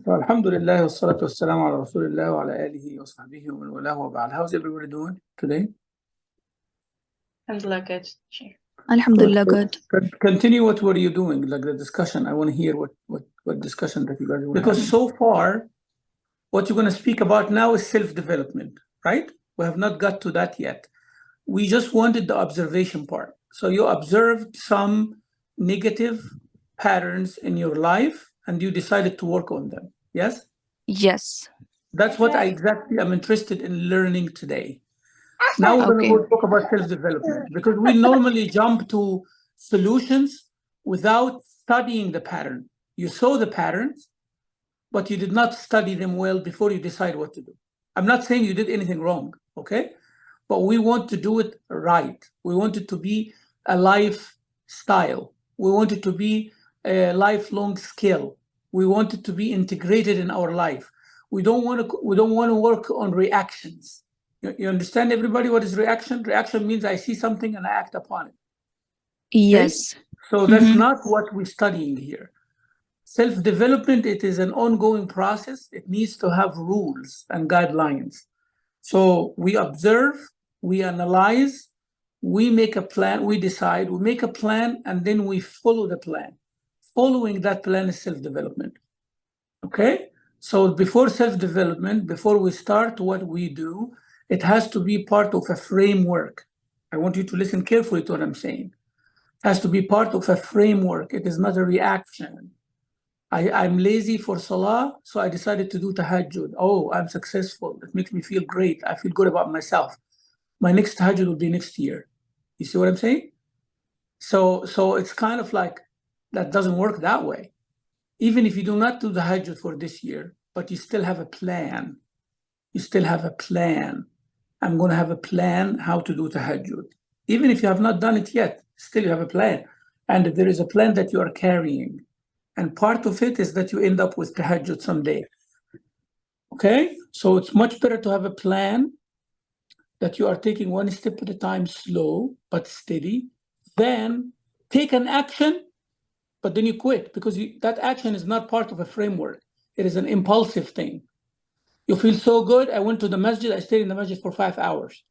Alhamdulillah, wassalatu wassalamu ala Rasulillah wa ala alihi wa sahbihi wa man walahu wa ba'd. How's everybody doing today? Alhamdulillah, good. Sheikh. Alhamdulillah, good. Continue. What were you doing? Like the discussion. I want to hear what discussion that you guys were because having. So far, what you're going to speak about now is self-development, right? We have not got to that yet. We just wanted the observation part. So you observed some negative patterns in your life and you decided to work on them. Yes? Yes. That's what I exactly am interested in learning today. Now we're going to go talk about self-development because we normally jump to solutions without studying the pattern. You saw the patterns, but you did not study them well before you decide what to do. I'm not saying you did anything wrong, okay? But we want to do it right. We want it to be a lifestyle. We want it to be a lifelong skill. We want it to be integrated in our life. We don't want to work on reactions. You understand, everybody, what is reaction? Reaction means I see something and I act upon it. Yes. Okay? So that's not what we're studying here. Self-development, it is an ongoing process. It needs to have rules and guidelines. So we observe, we analyze, we make a plan, we decide, we make a plan, and then we follow the plan. Following that plan is self-development. Okay? So before self-development, before we start what we do, it has to be part of a framework. I want you to listen carefully to what I'm saying. It has to be part of a framework. It is not a reaction. I'm lazy for Salah, so I decided to do tahajjud. Oh, I'm successful. It makes me feel great. I feel good about myself. My next tahajjud will be next year. You see what I'm saying? So it's kind of like that doesn't work that way. Even if you do not do the tahajjud for this year, but you still have a plan. You still have a plan. I'm going to have a plan how to do tahajjud. Even if you have not done it yet, still you have a plan. And there is a plan that you are carrying. And part of it is that you end up with tahajjud someday. Okay? So it's much better to have a plan that you are taking one step at a time, slow but steady. Then take an action, but then you quit because that action is not part of a framework. It is an impulsive thing. You feel so good. I went to the masjid. I stayed in the masjid for 5 hours.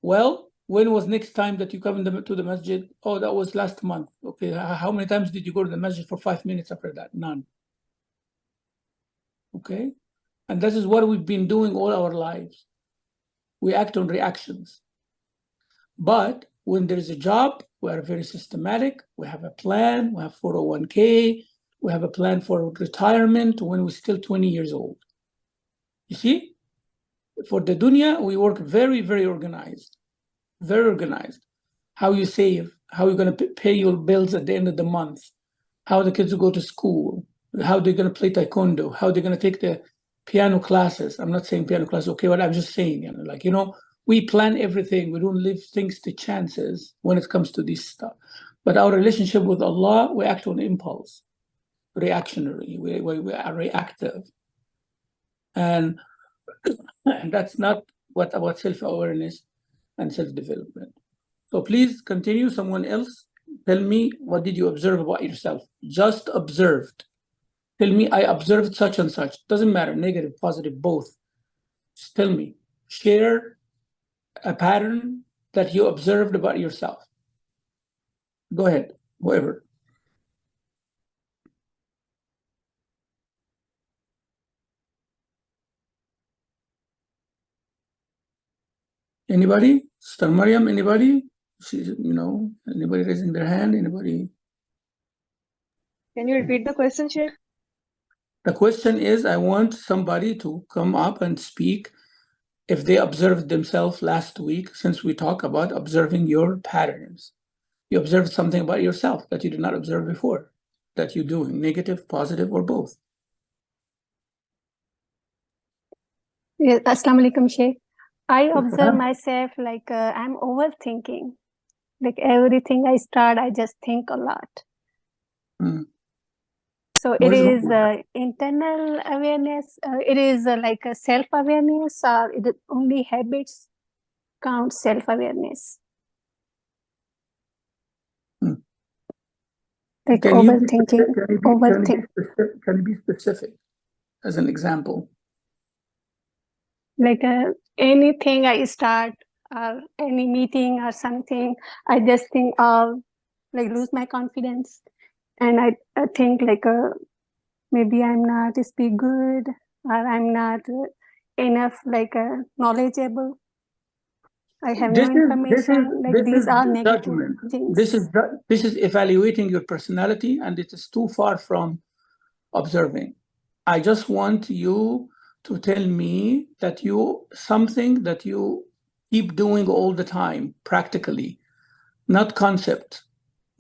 Well, when was next time that you come to the masjid? Oh, that was last month. Okay, how many times did you go to the masjid for 5 minutes after that? None. Okay, and this is what we've been doing all our lives. We act on reactions. But when there is a job, we are very systematic. We have a plan. We have 401k. We have a plan for retirement when we're still 20 years old. You see? For the dunya, we work very, very organized. Very organized. How you save, how you're going to pay your bills at the end of the month, how the kids will go to school, how they're going to play taekwondo, how they're going to take the piano classes. I'm not saying piano classes, okay, but I'm just saying, we plan everything. We don't leave things to chances when it comes to this stuff. But our relationship with Allah, we act on impulse, reactionary, we are reactive. And that's not what about self-awareness and self-development. So please continue. Someone else, tell me, what did you observe about yourself? Just observed. Tell me, I observed such and such. Doesn't matter, negative, positive, both. Just tell me. Share a pattern that you observed about yourself. Go ahead, whoever. Anybody? Sister Mariam, anybody? Anybody raising their hand? Anybody? Can you repeat the question, Sheikh? The question is, I want somebody to come up and speak if they observed themselves last week, since we talk about observing your patterns. You observed something about yourself that you did not observe before, that you're doing, negative, positive, or both. Yes, Assalamu alaikum, Sheikh. I observe myself like I'm overthinking. Like everything I start, I just think a lot. So it is internal awareness. It is like a self-awareness, or it is only habits count self-awareness. Like overthinking. Can you be specific? as an example? Like anything I start or any meeting or something, I just think like lose my confidence, and I think like maybe I'm not speak good, or I'm not enough like knowledgeable. I have no information. Like these are negative judgment. things. This is evaluating your personality, and it is too far from observing. I just want you to tell me that something that you keep doing all the time, practically, not concept.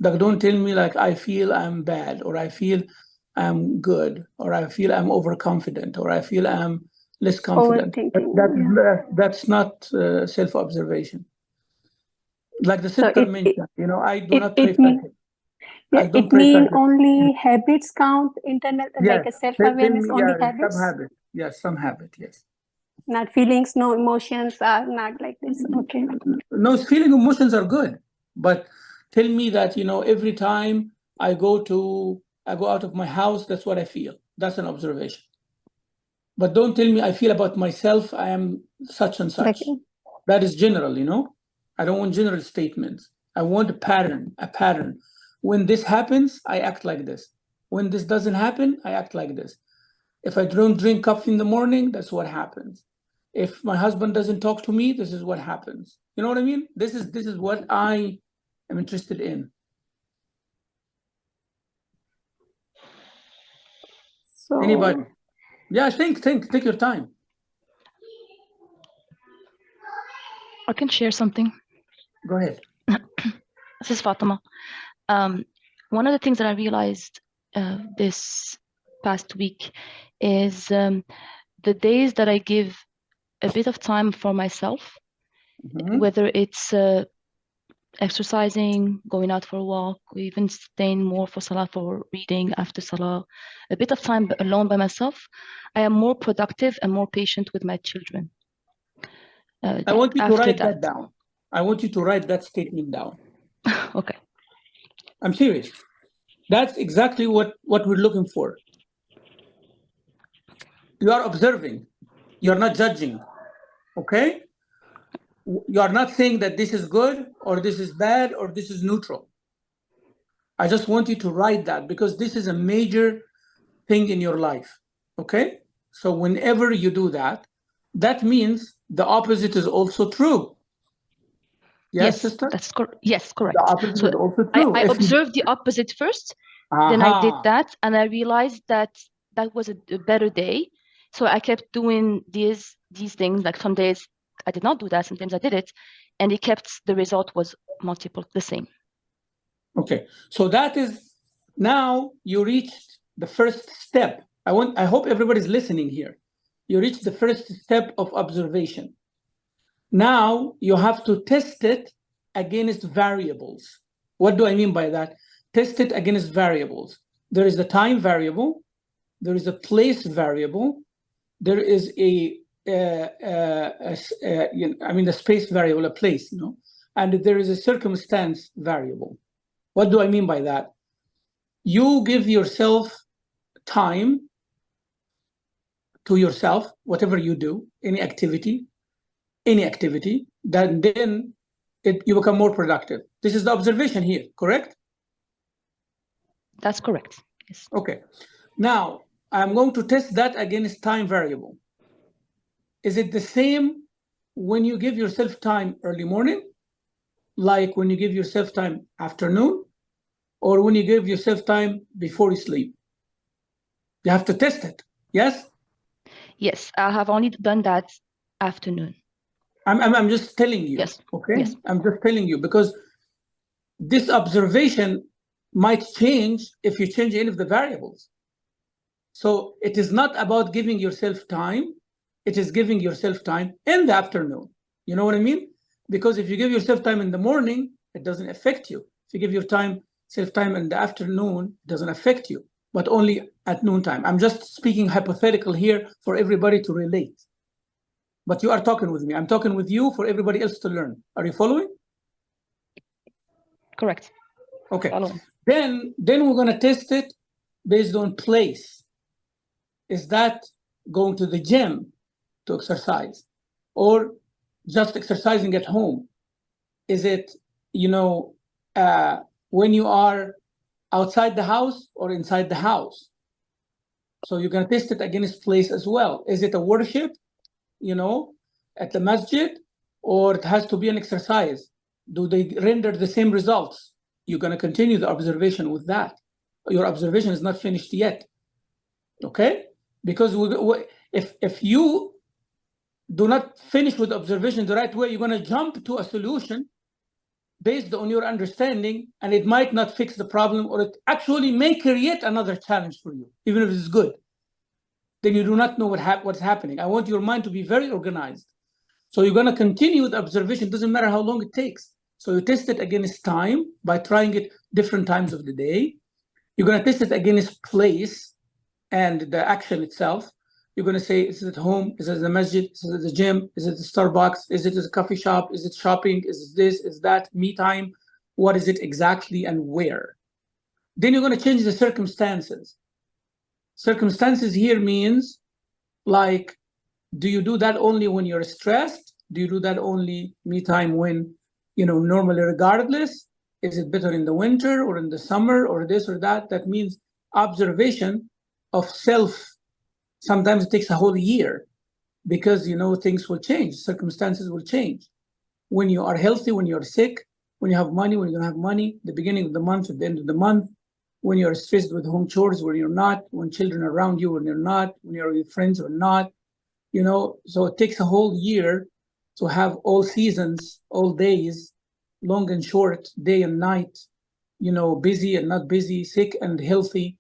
Like, don't tell me like I feel I'm bad, or I feel I'm good, or I feel I'm overconfident, or I feel I'm less confident. Overthinking. That's not self-observation. Like the So sister mentioned, I do not pray it mean, Fatiha. yeah, I don't it pray mean Fatiha. only habits count, internal, like a self-awareness, only habits, some habit. Yes, some habit, yes. not feelings, no emotions are not like this. Okay. No, feeling emotions are good, but tell me that, every time I go out of my house, that's what I feel. That's an observation. But don't tell me I feel about myself, I am such and such. Like, That is general, I don't want general statements. I want a pattern. When this happens, I act like this. When this doesn't happen, I act like this. If I don't drink coffee in the morning, that's what happens. If my husband doesn't talk to me, this is what happens. You know what I mean? This is what I am interested in. so Anybody? Yeah, think, take your time. I can share something. Go ahead. This is Fatima. One of the things that I realized this past week is the days that I give a bit of time for myself, whether it's exercising, going out for a walk, or even staying more for Salah, for reading after Salah, a bit of time alone by myself, I am more productive and more patient with my children. I want you to write that down. I want you to write that statement down. Okay. I'm serious. That's exactly what we're looking for. You are observing. You're not judging. Okay? You are not saying that this is good or this is bad or this is neutral. I just want you to write that, because this is a major thing in your life. Okay? So whenever you do that, that means the opposite is also true. Yes, sister? That's correct. Yes, correct. The opposite is also true. I observed the opposite first, then I did that, and I realized that that was a better day. So I kept doing these things. Like some days I did not do that, sometimes I did it, and the result was multiple, the same. Okay, so that is, now you reached the first step. I hope everybody's listening here. You reached the first step of observation. Now you have to test it against variables. What do I mean by that? Test it against variables. There is the time variable, there is a place variable, there is the space variable, a place, and there is a circumstance variable. What do I mean by that? You give yourself time to yourself, whatever you do, any activity, then you become more productive. This is the observation here, correct? That's correct. Yes. Okay. Now, I'm going to test that against time variable. Is it the same when you give yourself time early morning, like when you give yourself time afternoon, or when you give yourself time before you sleep? You have to test it. Yes? Yes, I have only done that afternoon. I'm just telling you. Yes. Okay? Yes. I'm just telling you, because this observation might change if you change any of the variables. So it is not about giving yourself time. It is giving yourself time in the afternoon. You know what I mean? Because if you give yourself time in the morning, it doesn't affect you. If you give yourself time in the afternoon, it doesn't affect you, but only at noontime. I'm just speaking hypothetical here for everybody to relate. But you are talking with me. I'm talking with you for everybody else to learn. Are you following? Correct. Okay. Following. Then we're going to test it based on place. Is that going to the gym to exercise, or just exercising at home? Is it, when you are outside the house or inside the house? So you're going to test it against place as well. Is it a worship, at the masjid, or it has to be an exercise? Do they render the same results? You're going to continue the observation with that. Your observation is not finished yet. Okay? Because if you do not finish with observation the right way, you're going to jump to a solution based on your understanding, and it might not fix the problem, or it actually may create another challenge for you, even if it's good. Then you do not know what's happening. I want your mind to be very organized. So you're going to continue with observation. It doesn't matter how long it takes. So you test it against time by trying it different times of the day. You're going to test it against place and the action itself. You're going to say, is it at home? Is it at the masjid? Is it at the gym? Is it the Starbucks? Is it at a coffee shop? Is it shopping? Is it this? Is that? Me time? What is it exactly and where? Then you're going to change the circumstances. Circumstances here means, like, do you do that only when you're stressed? Do you do that only me time when, normally regardless? Is it better in the winter or in the summer or this or that? That means observation of self. Sometimes it takes a whole year because, things will change. Circumstances will change. When you are healthy, when you're sick, when you have money, when you don't have money, the beginning of the month, at the end of the month, when you're stressed with home chores, when you're not, when children are around you, when you're not, when you're with friends or not, so it takes a whole year to have all seasons, all days, long and short, day and night, busy and not busy, sick and healthy,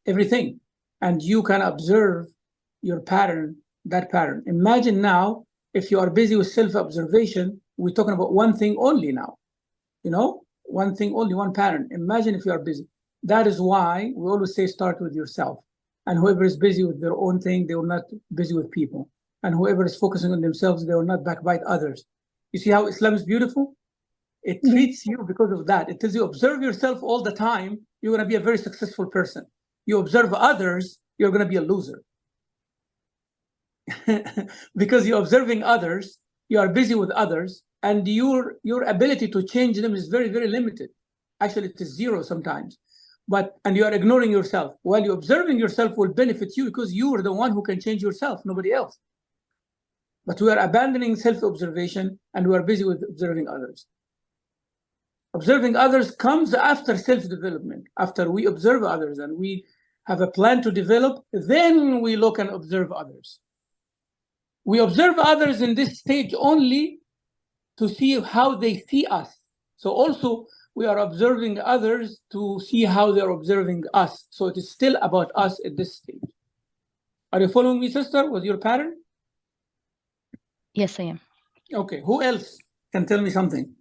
everything. And you can observe your pattern, that pattern. Imagine now, if you are busy with self-observation, we're talking about one thing only now, one thing only, one pattern. Imagine if you are busy. That is why we always say start with yourself. And whoever is busy with their own thing, they will not busy with people. And whoever is focusing on themselves, they will not backbite others. You see how Islam is beautiful? It treats you because of that. It tells you observe yourself all the time. You're going to be a very successful person. You observe others, you're going to be a loser. Because you're observing others, you are busy with others, and your ability to change them is very, very limited. Actually, it is zero sometimes. And you are ignoring yourself. While you're observing yourself will benefit you because you are the one who can change yourself, nobody else. But we are abandoning self-observation and we are busy with observing others. Observing others comes after self-development. After we observe others and we have a plan to develop, then we look and observe others. We observe others in this stage only to see how they see us. So also we are observing others to see how they're observing us. So it is still about us at this stage. Are you following me, sister, with your pattern? Yes, I am. Okay, who else can tell me something?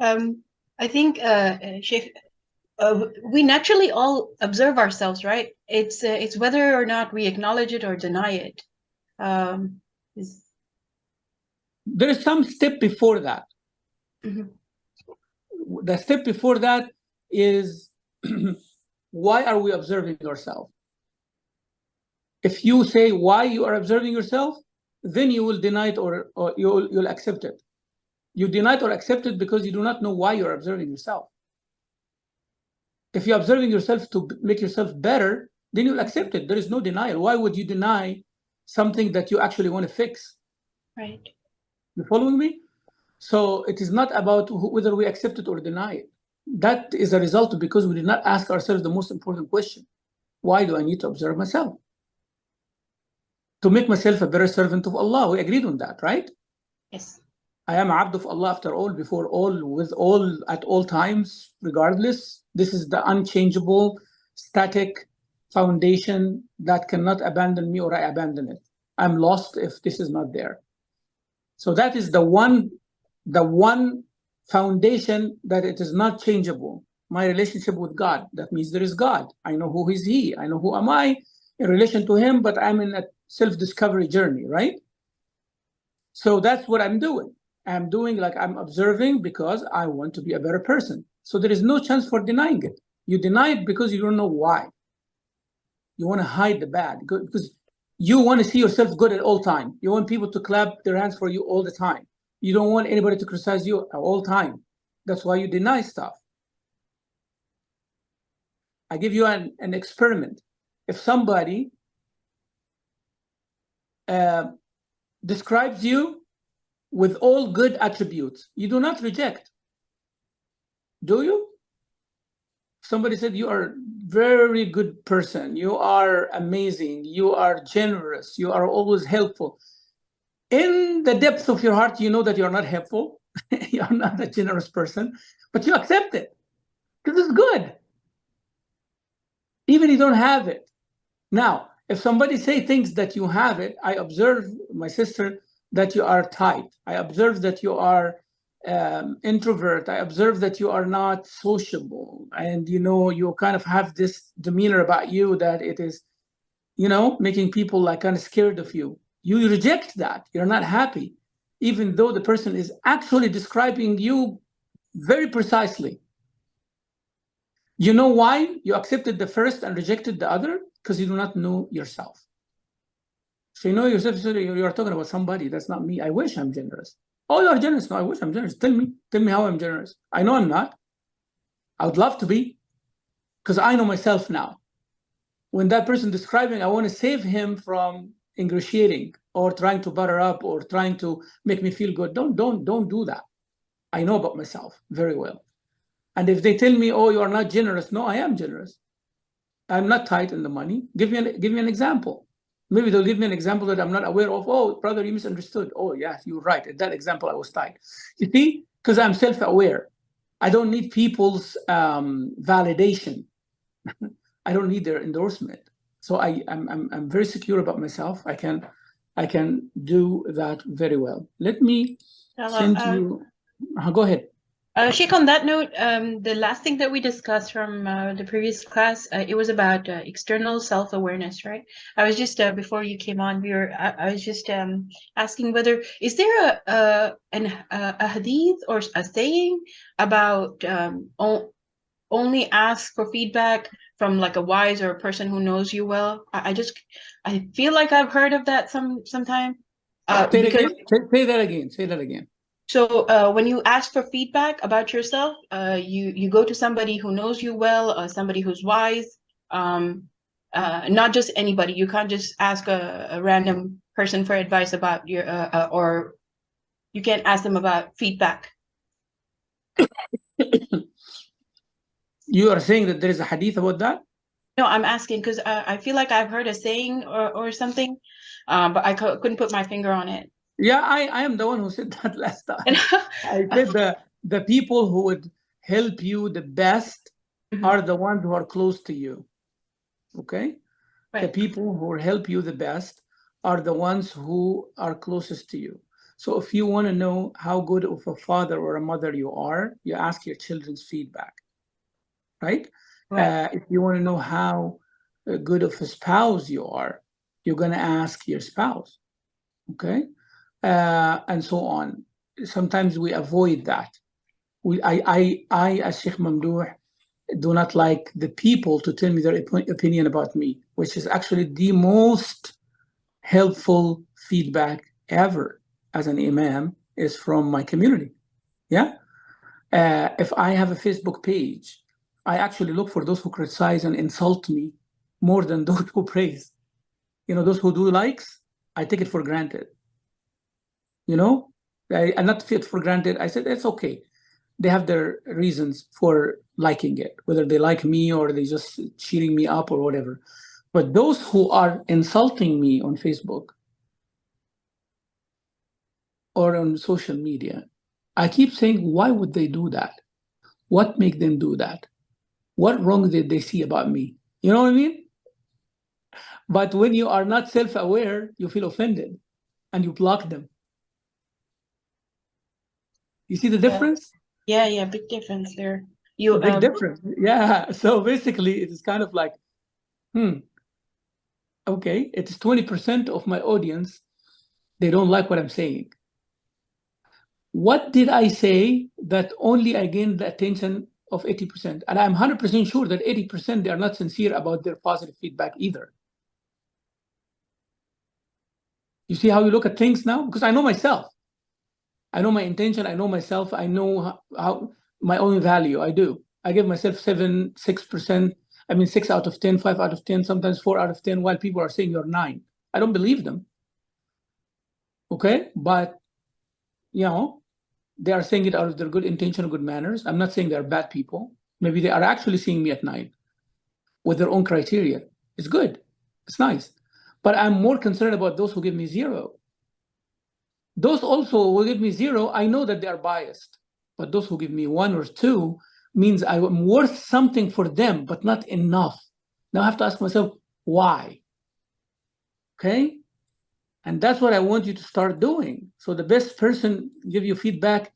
I think, Sheikh, we naturally all observe ourselves, right? It's whether or not we acknowledge it or deny it. There is some step before that. Mm-hmm. The step before that is why are we observing ourselves? If you say why you are observing yourself, then you will deny it or you'll accept it. You deny it or accept it because you do not know why you're observing yourself. If you're observing yourself to make yourself better, then you'll accept it. There is no denial. Why would you deny something that you actually want to fix? Right. You following me? So it is not about whether we accept it or deny it. That is a result because we did not ask ourselves the most important question. Why do I need to observe myself? To make myself a better servant of Allah. We agreed on that, right? Yes. I am abd of Allah after all, before all, with all, at all times, regardless. This is the unchangeable, static foundation that cannot abandon me or I abandon it. I'm lost if this is not there. So that is the one foundation that it is not changeable. My relationship with God, that means there is God. I know who is He. I know who am I in relation to Him, but I'm in a self-discovery journey, right? So that's what I'm doing. I'm doing like I'm observing because I want to be a better person. So there is no chance for denying it. You deny it because you don't know why. You want to hide the bad because you want to see yourself good at all time. You want people to clap their hands for you all the time. You don't want anybody to criticize you at all time. That's why you deny stuff. I give you an experiment. If somebody describes you with all good attributes, you do not reject. Do you? Somebody said you are a very good person, you are amazing, you are generous, you are always helpful. In the depth of your heart, you know that you're not helpful, you're not a generous person, but you accept it because it's good. Even if you don't have it. Now, if somebody say things that you have it, I observe, my sister, that you are tight. I observe that you are introvert. I observe that you are not sociable, and you kind of have this demeanor about you that it is, making people like kind of scared of you. You reject that. You're not happy, even though the person is actually describing you very precisely. You know why you accepted the first and rejected the other? Because you do not know yourself. So you know yourself, so you're talking about somebody. That's not me. I wish I'm generous. Oh, you're generous. No, I wish I'm generous. Tell me how I'm generous. I know I'm not. I would love to be, because I know myself now. When that person describing, I want to save him from ingratiating or trying to butter up or trying to make me feel good. Don't do that. I know about myself very well. And if they tell me, oh, you are not generous, no, I am generous. I'm not tight in the money. Give me an example. Maybe they'll give me an example that I'm not aware of. Oh, brother, you misunderstood. Oh, yes, you're right. In that example, I was tight. You see, because I'm self-aware. I don't need people's validation. I don't need their endorsement. So I'm very secure about myself. I can do that very well. Let me send you. Go ahead. Sheikh, on that note, the last thing that we discussed from the previous class, it was about external self-awareness, right? I was just before you came on, I was just asking whether is there a hadith or a saying about only ask for feedback from like a wise or a person who knows you well? I feel like I've heard of that sometime. Say that again. So when you ask for feedback about yourself, you go to somebody who knows you well, somebody who's wise, not just anybody. You can't just ask a random person for advice about your, or you can't ask them about feedback. You are saying that there is a hadith about that? No, I'm asking because I feel like I've heard a saying or something, but I couldn't put my finger on it. Yeah, I am the one who said that last time. I said the people who would help you the best are the ones who are close to you. Okay? Right. The people who will help you the best are the ones who are closest to you. So if you want to know how good of a father or a mother you are, you ask your children's feedback. Right? If you want to know how good of a spouse you are, you're going to ask your spouse. Okay? And so on. Sometimes we avoid that. I as Sheikh Mamdouh, do not like the people to tell me their opinion about me, which is actually the most helpful feedback ever as an imam is from my community. Yeah. If I have a Facebook page, I actually look for those who criticize and insult me more than those who praise. Those who do likes, I take it for granted. I'm not fit for granted. I said, it's okay. They have their reasons for liking it, whether they like me or they just cheering me up or whatever. But those who are insulting me on Facebook or on social media, I keep saying, why would they do that? What make them do that? What wrong did they see about me? You know what I mean? But when you are not self-aware, you feel offended and you block them. You see the difference? Yeah, big difference there. Big difference. Yeah. So basically, it is kind of like, okay, it is 20% of my audience. They don't like what I'm saying. What did I say that only I gained the attention of 80%. And I'm 100% sure that 80% they are not sincere about their positive feedback either. You see how you look at things now? Because I know myself. I know my intention. I know myself. I know how my own value. I do. I give myself 6%. I mean, 6 out of 10, 5 out of 10, sometimes 4 out of 10, while people are saying you're 9. I don't believe them. Okay? But, you know, they are saying it out of their good intention and good manners. I'm not saying they're bad people. Maybe they are actually seeing me at 9 with their own criteria. It's good. It's nice. But I'm more concerned about those who give me 0. Those also who give me 0, I know that they are biased. But those who give me 1 or 2 means I am worth something for them, but not enough. Now I have to ask myself, why? Okay? And that's what I want you to start doing. So the best person to give you feedback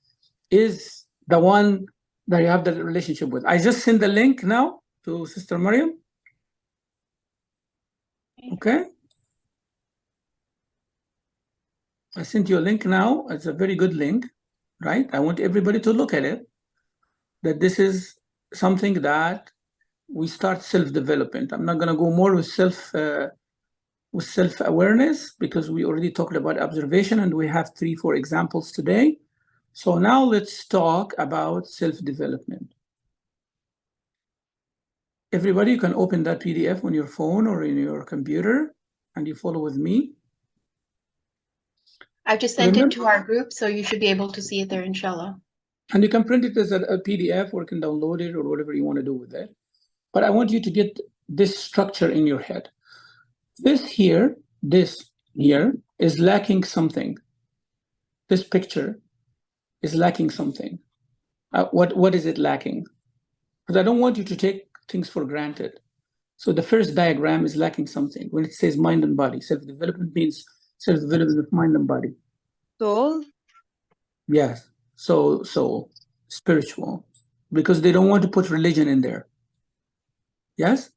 is the one that you have the relationship with. I just sent the link now to Sister Mariam. Okay? I sent you a link now. It's a very good link, right? I want everybody to look at it, that this is something that we start self-development. I'm not going to go more with self-awareness because we already talked about observation and we have 3-4 examples today. So now let's talk about self-development. Everybody, you can open that PDF on your phone or in your computer and you follow with me. I've just sent it to our group, so you should be able to see it there, inshallah. And you can print it as a PDF or you can download it or whatever you want to do with it. But I want you to get this structure in your head. This here is lacking something. This picture is lacking something. What is it lacking? Because I don't want you to take things for granted. So the first diagram is lacking something. When it says mind and body, self-development means self-development of mind and body. Soul? Yes. So spiritual, because they don't want to put religion in there. Yes?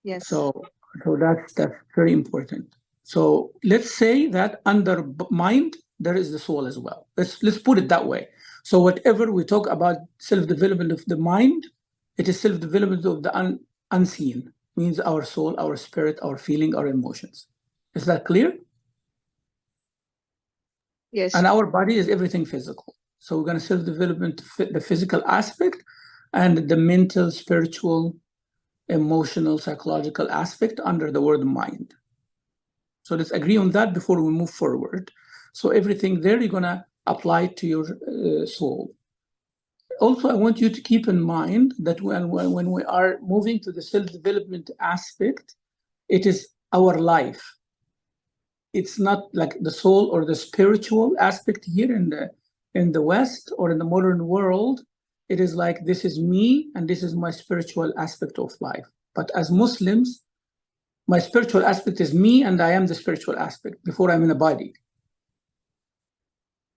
Yes. So that's very important. So let's say that under mind, there is the soul as well. Let's put it that way. So whatever we talk about self-development of the mind, it is self-development of the unseen, means our soul, our spirit, our feeling, our emotions. Is that clear? Yes. And our body is everything physical. So we're going to self-development the physical aspect and the mental, spiritual, emotional, psychological aspect under the word mind. So let's agree on that before we move forward. So everything there, you're going to apply to your soul. Also, I want you to keep in mind that when we are moving to the self-development aspect, it is our life. It's not like the soul or the spiritual aspect here in the West or in the modern world. It is like, this is me and this is my spiritual aspect of life. But as Muslims, my spiritual aspect is me and I am the spiritual aspect before I'm in a body.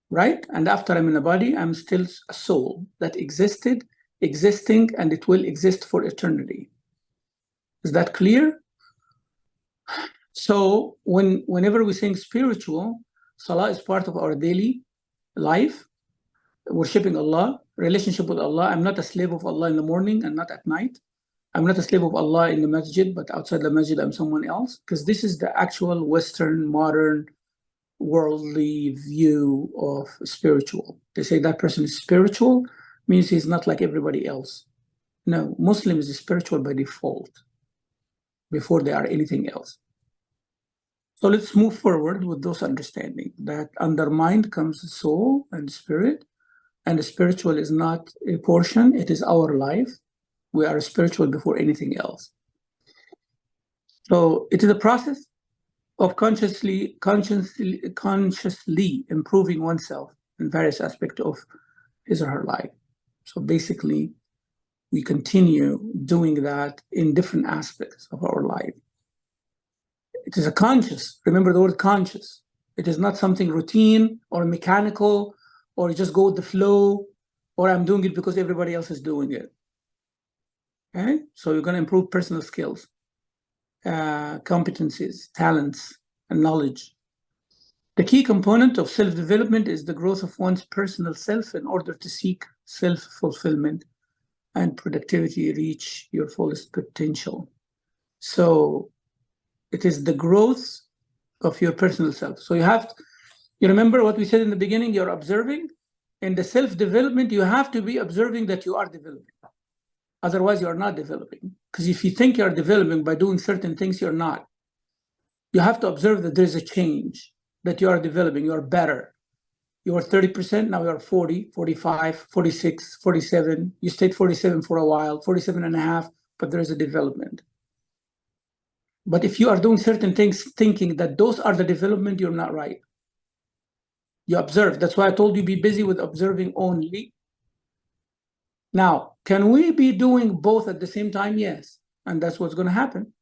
Right? And after I'm in a body, I'm still a soul that existed, existing, and it will exist for eternity. Is that clear? So whenever we sing spiritual, Salah is part of our daily life, worshipping Allah, relationship with Allah. I'm not a slave of Allah in the morning and not at night. I'm not a slave of Allah in the masjid, but outside the masjid, I'm someone else. Because this is the actual Western, modern, worldly view of spiritual. They say that person is spiritual, means he's not like everybody else. No, Muslim is spiritual by default, before they are anything else. So let's move forward with those understanding that under mind comes the soul and spirit, and the spiritual is not a portion, it is our life. We are spiritual before anything else. So it is a process of consciously improving oneself in various aspects of his or her life. So basically, we continue doing that in different aspects of our life. It is a conscious, remember the word conscious. It is not something routine or mechanical, or you just go with the flow, or I'm doing it because everybody else is doing it. Okay? So you're going to improve personal skills, competencies, talents, and knowledge. The key component of self-development is the growth of one's personal self in order to seek self-fulfillment, and productivity reach your fullest potential. So it is the growth of your personal self. So you remember what we said in the beginning, you're observing. In the self-development, you have to be observing that you are developing. Otherwise, you are not developing. Because if you think you're developing by doing certain things, you're not. You have to observe that there's a change, that you are developing, you're better. You are 30%, now you're 40, 45, 46, 47. You stayed 47 for a while, 47 and a half, but there is a development. But if you are doing certain things thinking that those are the development, you're not right. You observe. That's why I told you be busy with observing only. Now, can we be doing both at the same time? Yes. And that's what's going to happen.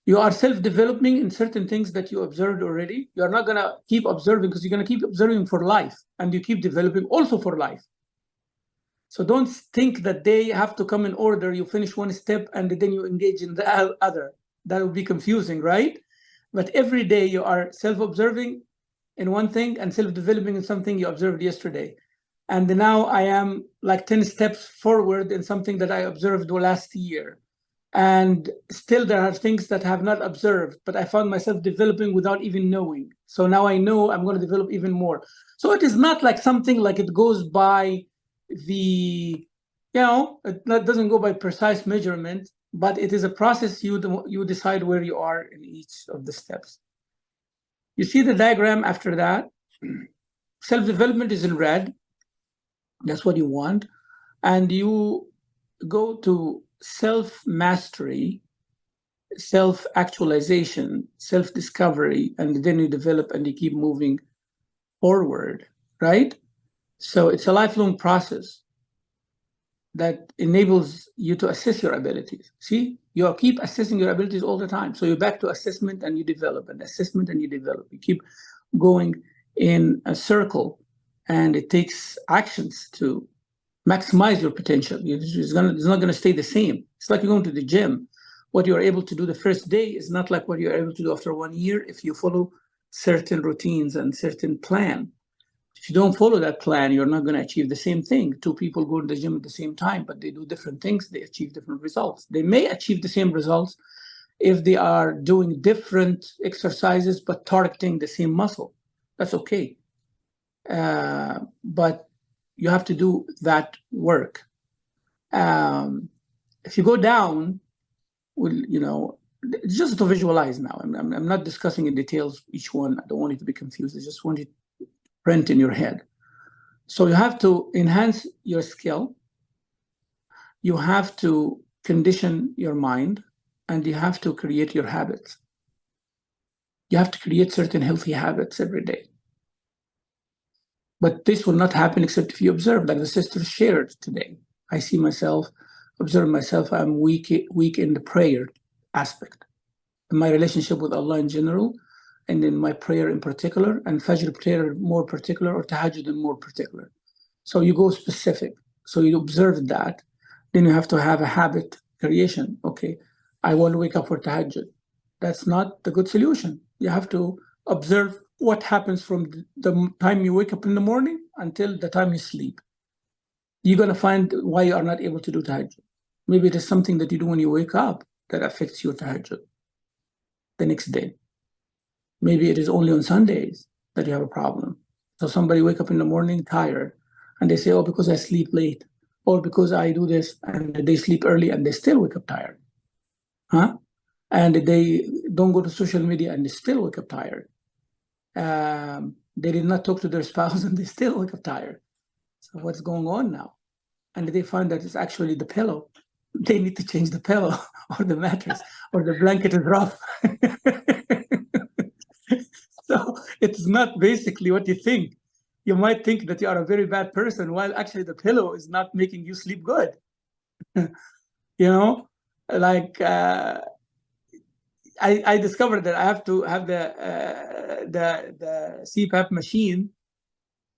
You are self-developing in certain things that you observed already. You're not going to keep observing because you're going to keep observing for life, and you keep developing also for life. So don't think that they have to come in order. You finish one step and then you engage in the other. That would be confusing, right? But every day you are self-observing in one thing and self-developing in something you observed yesterday. And now I am like 10 steps forward in something that I observed last year. And still there are things that I have not observed, but I found myself developing without even knowing. So now I know I'm going to develop even more. So it is not like something like it goes by it doesn't go by precise measurement, but it is a process. You decide where you are in each of the steps. You see the diagram after that. Self-development is in red. That's what you want. And you go to self-mastery, self-actualization, self-discovery, and then you develop and you keep moving forward, right? So it's a lifelong process that enables you to assess your abilities. See, you keep assessing your abilities all the time. So you're back to assessment and you develop, and assessment and you develop. You keep going in a circle, and it takes actions to maximize your potential. It's not going to stay the same. It's like you're going to the gym. What you're able to do the first day is not like what you're able to do after 1 year if you follow certain routines and certain plan. If you don't follow that plan, you're not going to achieve the same thing. Two people go to the gym at the same time, but they do different things. They achieve different results. They may achieve the same results if they are doing different exercises, but targeting the same muscle. That's okay. But you have to do that work. If you go down, just to visualize now. I'm not discussing in details each one. I don't want you to be confused. I just want you to print in your head. So you have to enhance your skill. You have to condition your mind, and you have to create your habits. You have to create certain healthy habits every day. But this will not happen except if you observe, like the sister shared today. I see myself, observe myself, I'm weak in the prayer aspect, in my relationship with Allah in general, and in my prayer in particular, and Fajr prayer more particular, or Tahajjud in more particular. So you go specific. So you observe that. Then you have to have a habit creation. Okay, I want to wake up for Tahajjud. That's not the good solution. You have to observe what happens from the time you wake up in the morning until the time you sleep. You're going to find why you are not able to do Tahajjud. Maybe it is something that you do when you wake up that affects your Tahajjud the next day. Maybe it is only on Sundays that you have a problem. So somebody wake up in the morning tired, and they say, oh, because I sleep late, or because I do this, and they sleep early and they still wake up tired. And they don't go to social media and they still wake up tired. They did not talk to their spouse and they still wake up tired. So what's going on now? And they find that it's actually the pillow. They need to change the pillow or the mattress, or the blanket is rough. So it's not basically what you think. You might think that you are a very bad person, while actually the pillow is not making you sleep good. I discovered that I have to have the CPAP machine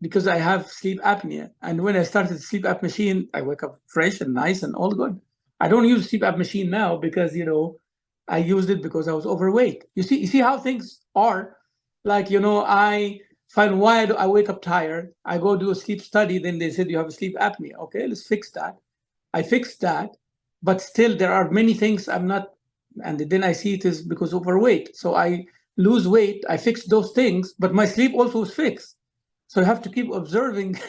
because I have sleep apnea. And when I started the sleep apnea machine, I wake up fresh and nice and all good. I don't use sleep apnea machine now because, I used it because I was overweight. You see how things are. Like, I Fine, why do I wake up tired? I go do a sleep study, then they said you have a sleep apnea. Okay, let's fix that. I fixed that, but still there are many things I'm not, and then I see it is because of overweight. So I lose weight, I fix those things, but my sleep also is fixed. So you have to keep observing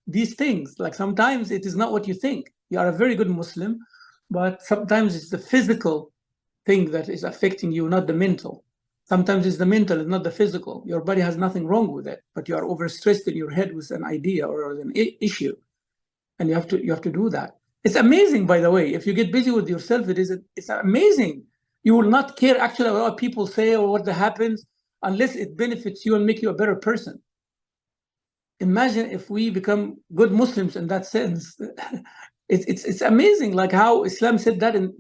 these things. Like sometimes it is not what you think. You are a very good Muslim, but sometimes it's the physical thing that is affecting you, not the mental. Sometimes it's the mental, it's not the physical. Your body has nothing wrong with it, but you are overstressed in your head with an idea or an issue, and you have to do that. It's amazing, by the way. If you get busy with yourself, it's amazing. You will not care actually about what people say or what happens unless it benefits you and make you a better person. Imagine if we become good Muslims in that sense. It's amazing, like how Islam said that in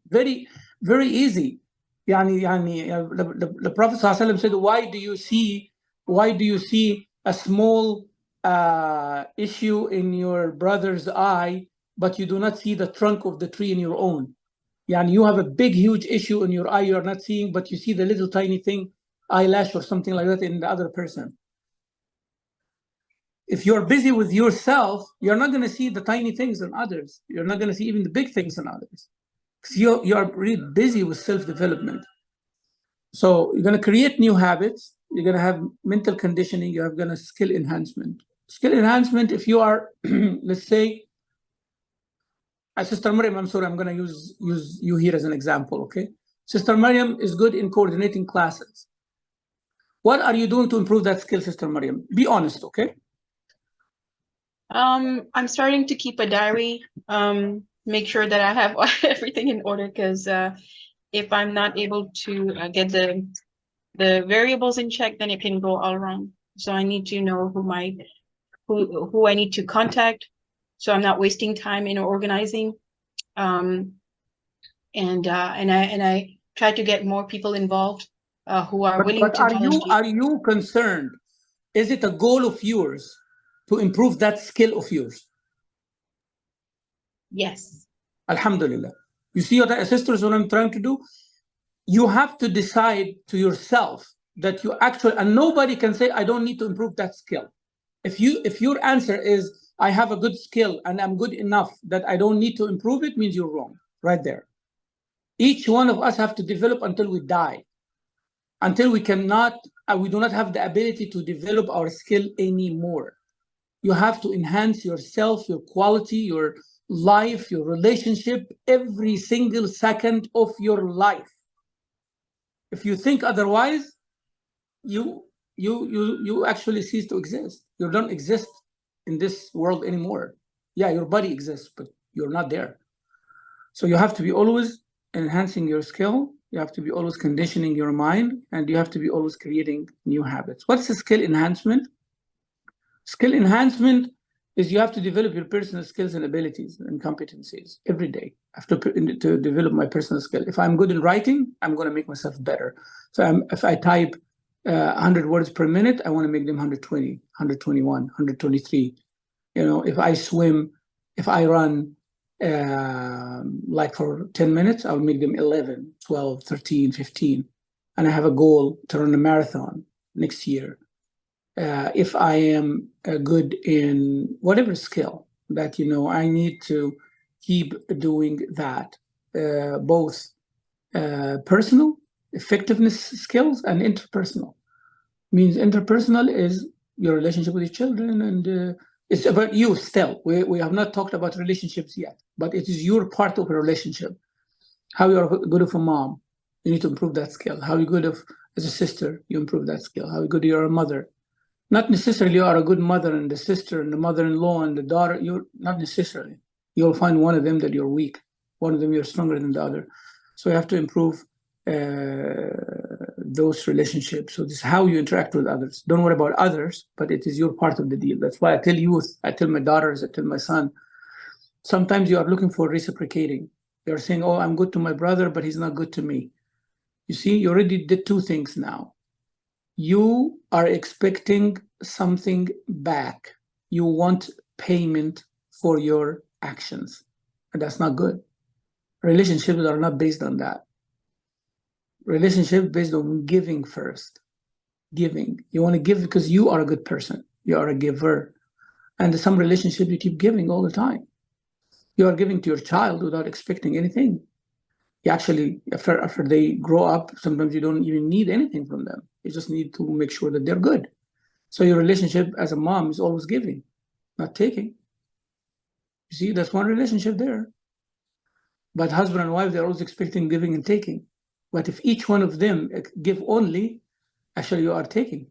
very, very easy. The Prophet ﷺ said, why do you see a small issue in your brother's eye, but you do not see the trunk of the tree in your own? You have a big, huge issue in your eye you are not seeing, but you see the little tiny thing, eyelash or something like that in the other person. If you're busy with yourself, you're not going to see the tiny things in others. You're not going to see even the big things in others. Because you're really busy with self-development. So you're going to create new habits. You're going to have mental conditioning. You're going to skill enhancement. Skill enhancement, if you are, let's say, Sister Maryam, I'm sorry, I'm going to use you here as an example, okay? Sister Maryam is good in coordinating classes. What are you doing to improve that skill, Sister Maryam? Be honest, okay? I'm starting to keep a diary, make sure that I have everything in order, because if I'm not able to get the variables in check, then it can go all wrong. So I need to know who I need to contact, so I'm not wasting time in organizing. And I try to get more people involved who are willing to volunteer. Are you concerned? Is it a goal of yours to improve that skill of yours? Yes. Alhamdulillah. You see what, sisters, what I'm trying to do? You have to decide to yourself that you actually, and nobody can say, I don't need to improve that skill. If your answer is, I have a good skill and I'm good enough that I don't need to improve it, means you're wrong, right there. Each one of us have to develop until we die, until we do not have the ability to develop our skill anymore. You have to enhance yourself, your quality, your life, your relationship, every single second of your life. If you think otherwise, you actually cease to exist. You don't exist in this world anymore. Yeah, your body exists, but you're not there. So you have to be always enhancing your skill. You have to be always conditioning your mind, and you have to be always creating new habits. What's the skill enhancement? Skill enhancement is you have to develop your personal skills and abilities and competencies every day. I have to develop my personal skill. If I'm good in writing, I'm going to make myself better. So if I type 100 words per minute, I want to make them 120, 121, 123. If I swim, if I run like for 10 minutes, I'll make them 11, 12, 13, 15. And I have a goal to run a marathon next year. If I am good in whatever skill that, I need to keep doing that, both personal effectiveness skills and interpersonal. Means interpersonal is your relationship with your children, and it's about you still. We have not talked about relationships yet, but it is your part of a relationship. How you are good of a mom, you need to improve that skill. How you good as a sister, you improve that skill. How good you are a mother. Not necessarily you are a good mother and the sister and the mother-in-law and the daughter. You're not necessarily. You'll find one of them that you're weak. One of them you're stronger than the other. So you have to improve those relationships. So this is how you interact with others. Don't worry about others, but it is your part of the deal. That's why I tell youth, I tell my daughters, I tell my son, sometimes you are looking for reciprocating. You're saying, oh, I'm good to my brother, but he's not good to me. You see, you already did two things now. You are expecting something back. You want payment for your actions, and that's not good. Relationships are not based on that. Relationships based on giving first. giving. You want to give because you are a good person. You are a giver. And in some relationship, you keep giving all the time. You are giving to your child without expecting anything. You actually, after they grow up, sometimes you don't even need anything from them. You just need to make sure that they're good. So your relationship as a mom is always giving, not taking. You see, that's one relationship there. But husband and wife, they're always expecting giving and taking. But if each one of them give only, actually you are taking.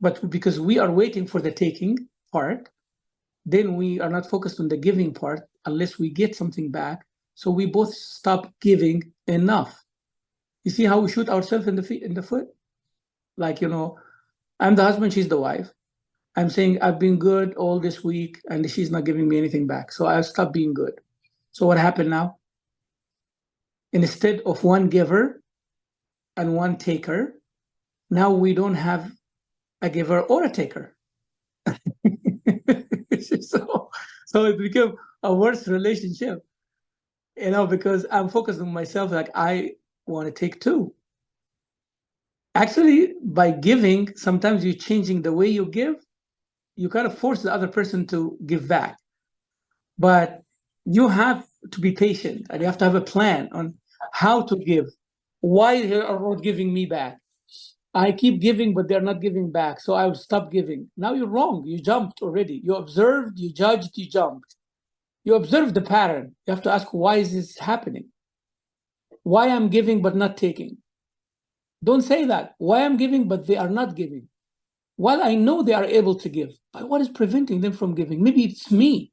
But because we are waiting for the taking part, then we are not focused on the giving part unless we get something back. So we both stop giving enough. You see how we shoot ourselves in the foot? Like, I'm the husband, she's the wife. I'm saying I've been good all this week and she's not giving me anything back. So I'll stop being good. So what happened now? Instead of one giver and one taker, now we don't have a giver or a taker. So it became a worse relationship, because I'm focused on myself, like I want to take too. Actually, by giving, sometimes you're changing the way you give. You kind of force the other person to give back. But you have to be patient and you have to have a plan on how to give. Why they are not giving me back? I keep giving, but they're not giving back. So I will stop giving. Now you're wrong. You jumped already. You observed, you judged, you jumped. You observed the pattern. You have to ask, why is this happening? Why I'm giving but not taking? Don't say that. Why I'm giving but they are not giving? While I know they are able to give, but what is preventing them from giving? Maybe it's me.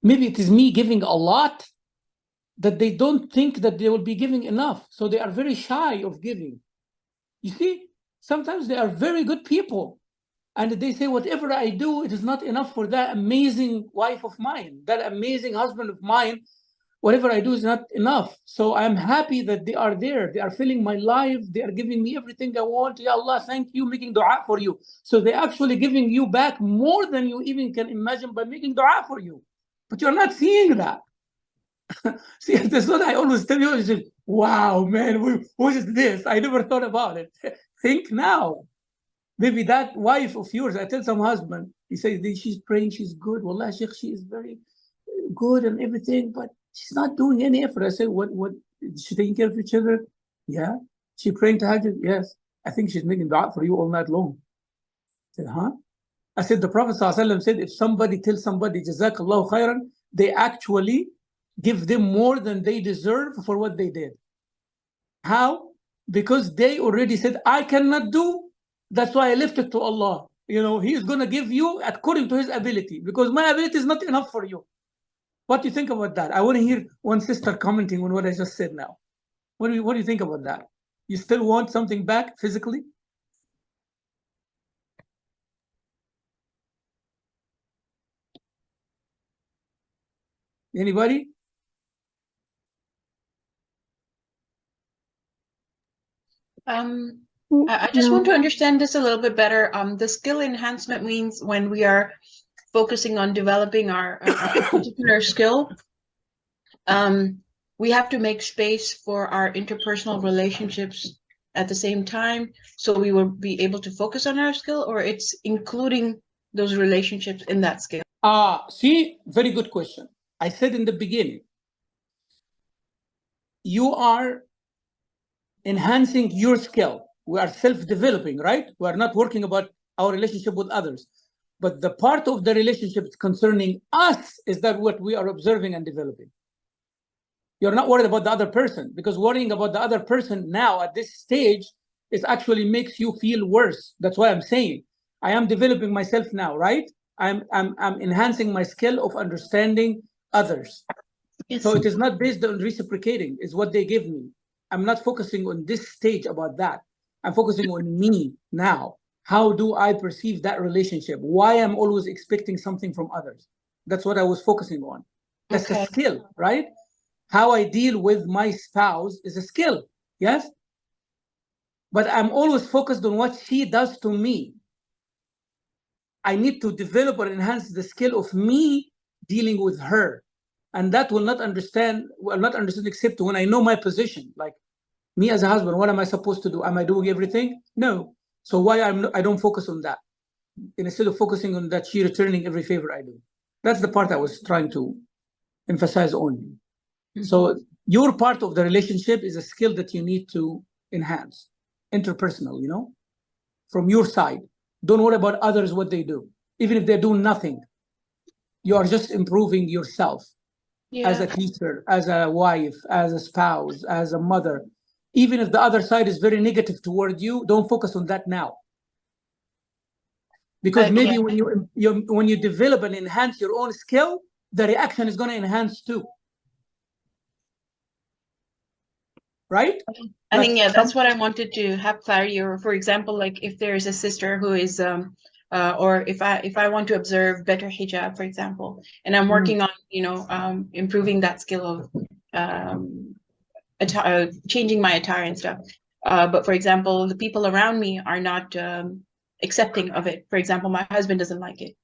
Maybe it is me giving a lot that they don't think that they will be giving enough. So they are very shy of giving. You see, sometimes they are very good people. And they say, whatever I do, it is not enough for that amazing wife of mine, that amazing husband of mine. Whatever I do is not enough. So I'm happy that they are there. They are filling my life. They are giving me everything I want. Ya Allah, thank you, making dua for you. So they're actually giving you back more than you even can imagine by making dua for you. But you're not seeing that. See, that's what I always tell you. Is, wow, man, what is this? I never thought about it. Think now. Maybe that wife of yours, I tell some husband, he says, she's praying, she's good. Wallah, Sheikh, she is very good and everything, but she's not doing any effort. I said, what, is she taking care of your children? Yeah. She praying tahajjud? Yes. I think she's making dua for you all night long. I said, huh? I said, the Prophet ﷺ said, if somebody tells somebody, Jazakallahu khairan, they actually give them more than they deserve for what they did. How? Because they already said, I cannot do. That's why I left it to Allah. He is going to give you according to his ability, because my ability is not enough for you. What do you think about that? I want to hear one sister commenting on what I just said now. What do you think about that? You still want something back physically? Anybody? I just want to understand this a little bit better. The skill enhancement means when we are focusing on developing our particular skill, we have to make space for our interpersonal relationships at the same time, so we will be able to focus on our skill, or it's including those relationships in that skill? See, very good question. I said in the beginning, you are enhancing your skill. We are self-developing, right? We are not working about our relationship with others. But the part of the relationship concerning us is that what we are observing and developing. You're not worried about the other person, because worrying about the other person now at this stage is actually makes you feel worse. That's why I'm saying I am developing myself now, right? I'm enhancing my skill of understanding others. Yes. So it is not based on reciprocating, it's what they give me. I'm not focusing on this stage about that. I'm focusing on me now. How do I perceive that relationship? Why I'm always expecting something from others? That's what I was focusing on. That's a skill, right? How I deal with my spouse is a skill, yes? But I'm always focused on what she does to me. I need to develop or enhance the skill of me dealing with her. And that will not understand except when I know my position. Like me as a husband, what am I supposed to do? Am I doing everything? No. So why I don't focus on that? Instead of focusing on that, she returning every favor I do. That's the part I was trying to emphasize on. So your part of the relationship is a skill that you need to enhance, interpersonal, from your side. Don't worry about others, what they do. Even if they're doing nothing, you are just improving yourself as a teacher, as a wife, as a spouse, as a mother. Even if the other side is very negative toward you, don't focus on that now. Because maybe when you develop and enhance your own skill, the reaction is going to enhance too. Right? I think, that's what I wanted to have clarity. Or for example, like if there's a sister who is, or if I want to observe better hijab, for example, and I'm working on, improving that skill of changing my attire and stuff. But for example, the people around me are not accepting of it. For example, my husband doesn't like it,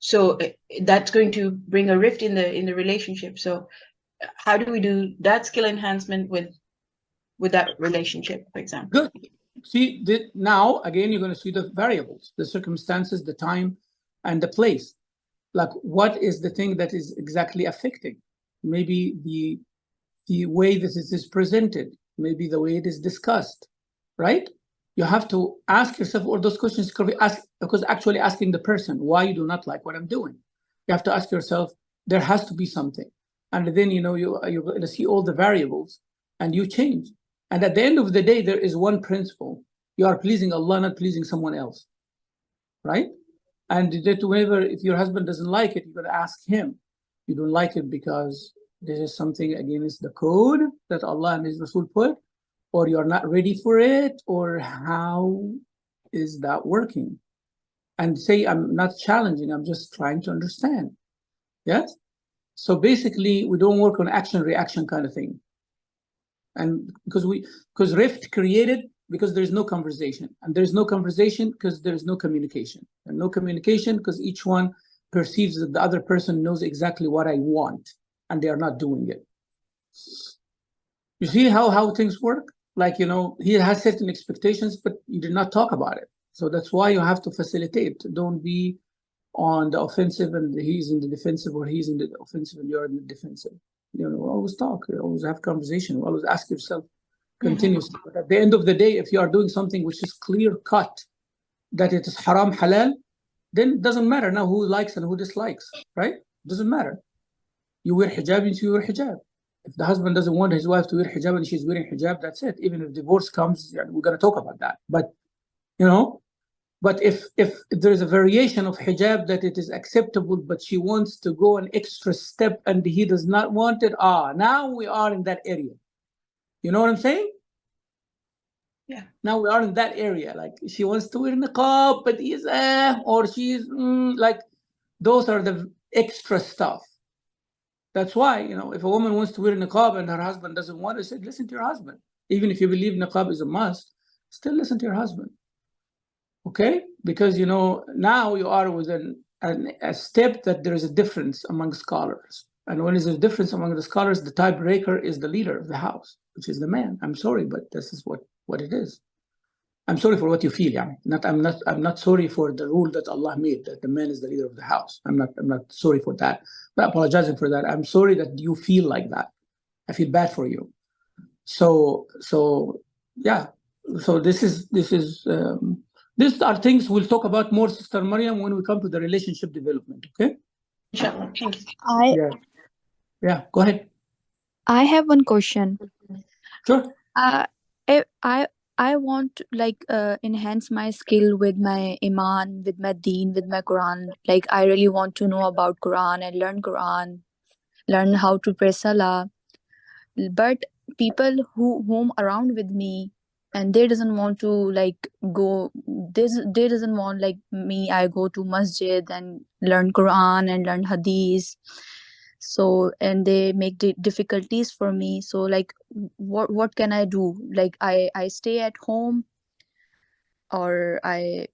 so that's going to bring a rift in the relationship. So how do we do that skill enhancement with that relationship, for example? Good. See, now again, you're going to see the variables, the circumstances, the time, and the place. Like, what is the thing that is exactly affecting? Maybe the way that it is presented, maybe the way it is discussed, right? You have to ask yourself all those questions, because actually asking the person why you do not like what I'm doing. You have to ask yourself, there has to be something. And then, you're going to see all the variables and you change. And at the end of the day, there is one principle. You are pleasing Allah, not pleasing someone else, right? And that whenever, if your husband doesn't like it, you're going to ask him. You don't like it because this is something against the code that Allah and His Rasul put, or you're not ready for it, or how is that working? And say, I'm not challenging, I'm just trying to understand. Yes? So basically, we don't work on action-reaction kind of thing. And because rift created because there's no conversation. And there's no conversation because there's no communication. And no communication because each one perceives that the other person knows exactly what I want, and they are not doing it. You see how things work? Like, he has certain expectations, but you did not talk about it. So that's why you have to facilitate. Don't be on the offensive and he's in the defensive, or he's in the offensive and you're in the defensive. Always talk, always have conversation, always ask yourself continuously. But at the end of the day, if you are doing something which is clear cut, that it is haram, halal, then it doesn't matter now who likes and who dislikes, right? It doesn't matter. You wear hijab, you wear hijab. If the husband doesn't want his wife to wear hijab and she's wearing hijab, that's it. Even if divorce comes, we're going to talk about that. But, but if there is a variation of hijab that it is acceptable, but she wants to go an extra step and he does not want it, now we are in that area. You know what I'm saying? Yeah. Now we are in that area. Like, she wants to wear niqab, but he's or she's like, those are the extra stuff. That's why, if a woman wants to wear niqab and her husband doesn't want it, say, listen to your husband. Even if you believe niqab is a must, still listen to your husband. Okay? Because, now you are within a step that there is a difference among scholars. And when there's a difference among the scholars, the tiebreaker is the leader of the house, which is the man. I'm sorry, but this is what it is. I'm sorry for what you feel, I'm not sorry for the rule that Allah made, that the man is the leader of the house. I'm not sorry for that. I'm not apologizing for that. I'm sorry that you feel like that. I feel bad for you. So yeah. So these are things we'll talk about more, Sister Maryam, when we come to the relationship development. Okay. Inshallah. Thank you. Yeah. Go ahead. I have one question. Sure. I want to enhance my skill with my iman, with my deen, with my Quran. Like, I really want to know about Quran and learn how to pray Salah. But people whom around with me, and they doesn't want to go. They doesn't want me. I go to masjid and learn Quran and learn Hadith. So, and they make difficulties for me. So what can I do? I stay at home, or I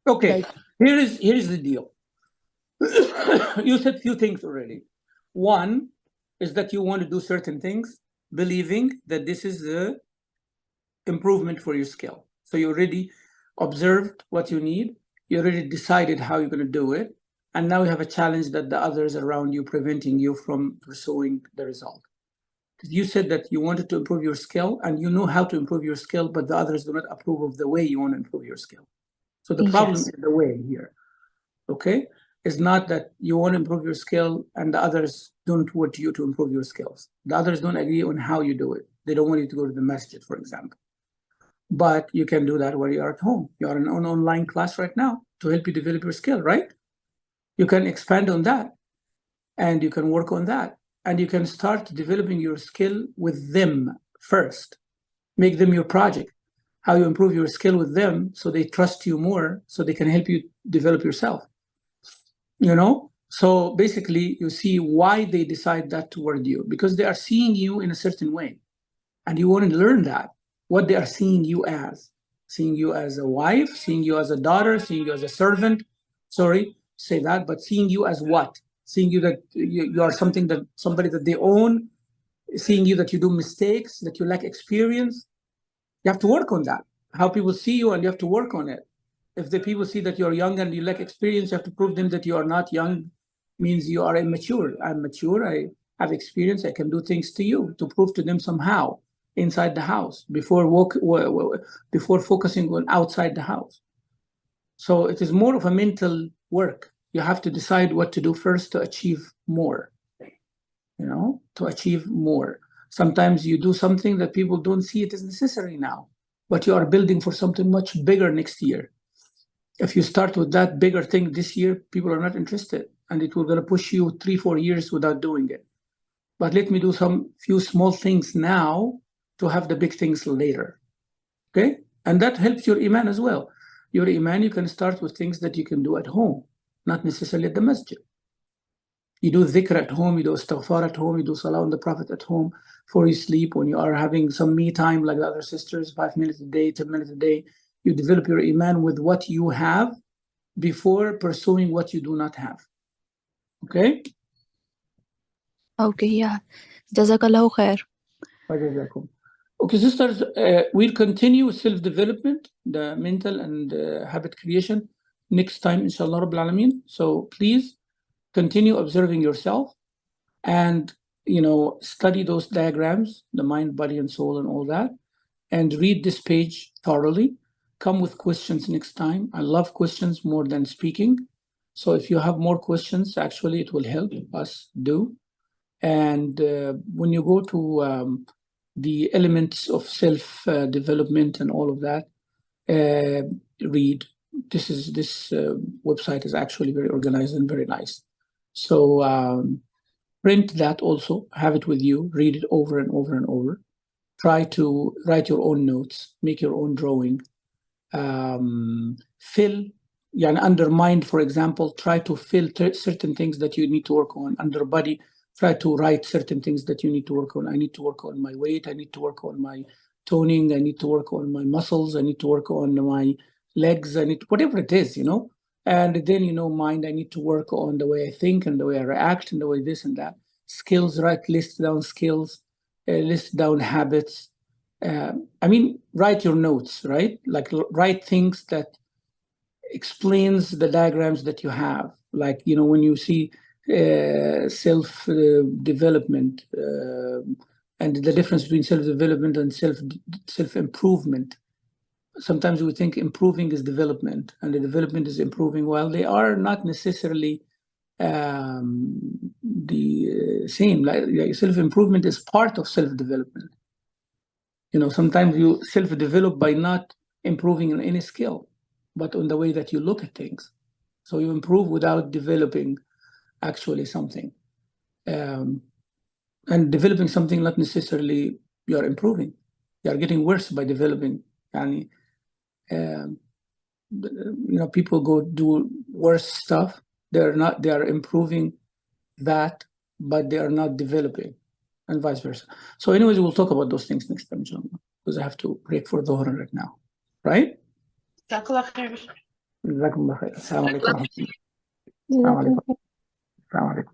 okay. Here is the deal. You said few things already. One is that you want to do certain things, believing that this is the improvement for your skill. So you already observed what you need. You already decided how you're going to do it. And now you have a challenge that the others around you preventing you from pursuing the result. Because you said that you wanted to improve your skill and you know how to improve your skill, but the others do not approve of the way you want to improve your skill. So the problem Yes. is the way here. Okay? It's not that you want to improve your skill and the others don't want you to improve your skills. The others don't agree on how you do it. They don't want you to go to the masjid, for example. But you can do that while you're at home. You're in an online class right now to help you develop your skill, right? You can expand on that and you can work on that. And you can start developing your skill with them first. Make them your project. How you improve your skill with them so they trust you more, so they can help you develop yourself. You know? So basically, you see why they decide that toward you, because they are seeing you in a certain way. And you want to learn that, what they are seeing you as a wife, seeing you as a daughter, seeing you as a servant. Sorry, say that, but seeing you as what? Seeing you that you are something that somebody that they own, seeing you that you do mistakes, that you lack experience. You have to work on that. How people see you, and you have to work on it. If the people see that you're young and you lack experience, you have to prove them that you are not young, means you are immature. I'm mature, I have experience, I can do things to you, to prove to them somehow inside the house before focusing on outside the house. So it is more of a mental work. You have to decide what to do first to achieve more, to achieve more. Sometimes you do something that people don't see it as necessary now, but you are building for something much bigger next year. If you start with that bigger thing this year, people are not interested, and it will gonna push you 3-4 years without doing it. But let me do some few small things now to have the big things later. Okay? And that helps your iman as well. Your iman, you can start with things that you can do at home, not necessarily at the masjid. You do dhikr at home, you do istighfar at home, you do salah on the Prophet at home before you sleep, when you are having some me time like the other sisters, 5 minutes a day, 10 minutes a day. You develop your iman with what you have before pursuing what you do not have. Okay? Okay, yeah. Jazakallahu khair. Okay, sisters, we'll continue with self-development, the mental and habit creation next time, inshallah Rabbil Alameen. So please continue observing yourself and, study those diagrams, the mind, body, and soul and all that, and read this page thoroughly. Come with questions next time. I love questions more than speaking. So if you have more questions, actually, it will help us do. And when you go to the elements of self-development and all of that, read. This website is actually very organized and very nice. So print that also, have it with you, read it over and over and over. Try to write your own notes, make your own drawing. Fill, under mind, for example, try to fill certain things that you need to work on. Under body, try to write certain things that you need to work on. I need to work on my weight. I need to work on my toning. I need to work on my muscles. I need to work on my legs. I need whatever it is, And then, mind, I need to work on the way I think and the way I react and the way this and that. Skills, list down skills, list down habits. Write your notes, right? Like write things that explains the diagrams that you have. Like, when you see self-development and the difference between self-development and self-improvement. Sometimes we think improving is development and the development is improving. Well, they are not necessarily the same. Like self-improvement is part of self-development. Sometimes you self-develop by not improving in any skill, but on the way that you look at things. So you improve without developing actually something. And developing something, not necessarily you are improving. You are getting worse by developing. People go do worse stuff. They are improving that, but they are not developing, and vice versa. So anyways, we'll talk about those things next time, inshallah, because I have to break for Dhuhr right now. Right? Jazakallah khair. Jazakumullah khair. Assalamu alaikum. Jazakallah. Assalamu alaikum.